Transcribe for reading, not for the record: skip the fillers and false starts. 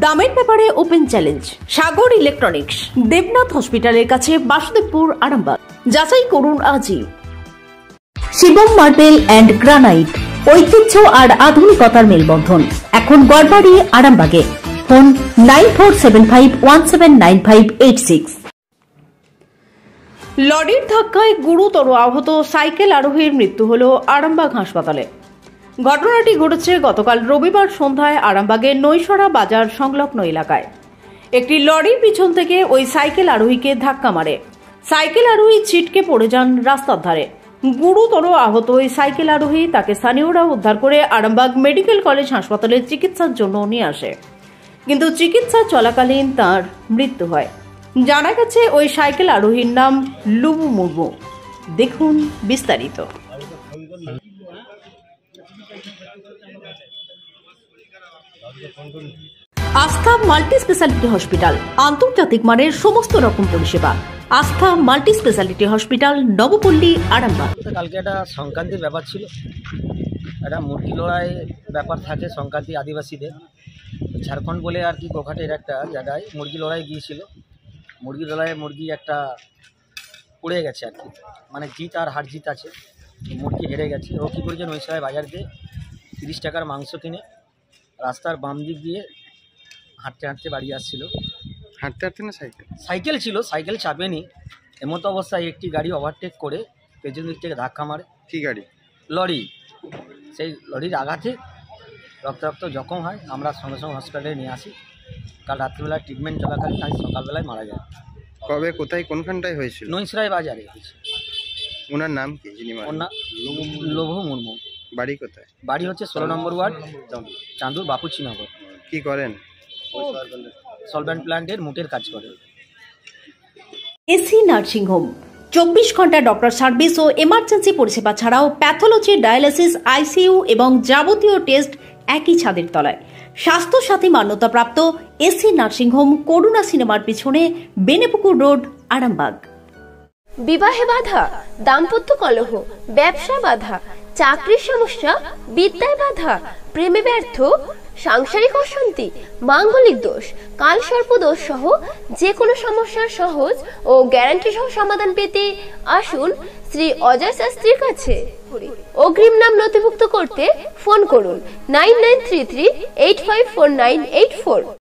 দামের ব্যাপারে open challenge সাগর electronics, Debnath হসপিটালের কাছে, বাসুদেবপুর, আরামবাগ। যাচাই করুন আজই। শিবম মার্বেল অ্যান্ড গ্রানাইট, ঐতিহ্য আর আধুনিকতার মেলবন্ধন, এখন গড়বাড়ি, আরামবাগে। ফোন 9475179586। লরির ধাক্কায় গুরুতর আহত সাইকেল আরোহীর মৃত্যু হল আরামবাগ হাসপাতালে। ঘটনাটি ঘটেছে গতকাল রবিবার সন্ধ্যায় আরামবাগের নৈশরা বাজার সংলগ্ন এলাকায়। একটি লরির পিছন থেকে ওই সাইকেল আরোহীকে ধাক্কা মারে। সাইকেল আরোহী ছিটকে পড়ে যান রাস্তার ধারে। গুরুতর আহত ওই সাইকেল আরোহী, তাকে স্থানীয়রা উদ্ধার করে আরামবাগ মেডিকেল কলেজ হাসপাতালে চিকিৎসার জন্য নিয়ে আসে, কিন্তু চিকিৎসা চলাকালীন তার মৃত্যু হয়। জানা গেছে ওই সাইকেল আরোহীর নাম লুবু মুর্মু। দেখুন বিস্তারিত। আস্থা মাল্টি স্পেশালিটি হসপিটাল, আন্তর্জাতিক মানের সমস্ত রকম পরিষেবা। আস্থা multi speciality hospital, Nabapalli, Arambagh. কালকে একটা সংক্রান্তির ব্যাপার ছিল, একটা মুরগি লড়াই ব্যাপার থাকে সংক্রান্তি আদিবাসীদের। ঝাড়খণ্ড বলে আর কি গোঘাটের একটা জায়গায় মুরগি লড়াই গিয়েছিল। মুরগি লড়াইয়ে মুরগি একটা উড়ে গেছে আর কি, মানে জিত আর হার জিত আছে। মুরগি হেরে গেছে। ও কী করেছে, নৈশায় বাজার দিয়ে 30 টাকার মাংস কিনে রাস্তার বাম দিক দিয়ে হাঁটতে হাঁটতে বাড়ি আসছিল। হাঁটতে হাঁটতে না সাইকেল ছিল, সাইকেল চাপেনি। এমতো অবস্থায় একটি গাড়ি ওভারটেক করে পেছন দিক থেকে ধাক্কা মারে। কি গাড়ি? লরি। সেই লরির আঘাতে রক্তাক্ত জখম হয়। আমরা সঙ্গে সঙ্গে হসপিটালে নিয়ে আসি। কাল রাত্রিবেলা ট্রিটমেন্ট চলাকালীন আজ সকালবেলায় মারা যায়। কবে, কোথায়, কোনখানটায় হয়েছিল? নৈশরাই বাজারে হয়েছে। ওনার নাম কি? ওর নাম লুবু মুর্মু। বাড়ি কোথায়? বাড়ি হচ্ছে 16 নম্বর ওয়ার্ড, চাঁদুর, বাপুচিনগর। কি করেন? সলভেন্ট প্ল্যান্টের মুটের কাজ করে। এসি নার্সিং হোম, 24 ঘন্টা ডক্টর সার্ভিস ও এমার্জেন্সি পরিষেবা ছাড়াও প্যাথোলজি, ডায়ালিসিস, আইসিইউ এবং যাবতীয় টেস্ট একই ছাদের তলায়। স্বাস্থ্য সাথী মান্যতাপ্রাপ্ত এসি নার্সিং হোম, করুণা সিনেমার পিছনে, বেনেপুকুর রোড, আরামবাগ। বিবাহে বাধা, দাম্পত্য কলহ, ব্যবসা বাধা, চাকরির সমস্যা, বিদ্যায় বাধা, প্রেমে ব্যর্থ, সাংসারিক অশান্তি, মাঙ্গলিক দোষ, কালসর্প দোষ সহ যে কোনো সমস্যার সহজ ও গ্যারান্টি সহ সমাধান পেতে আসুন শ্রী অজয় শাস্ত্রীর কাছে। অগ্রিম নাম নথিভুক্ত করতে ফোন করুন 9933854984।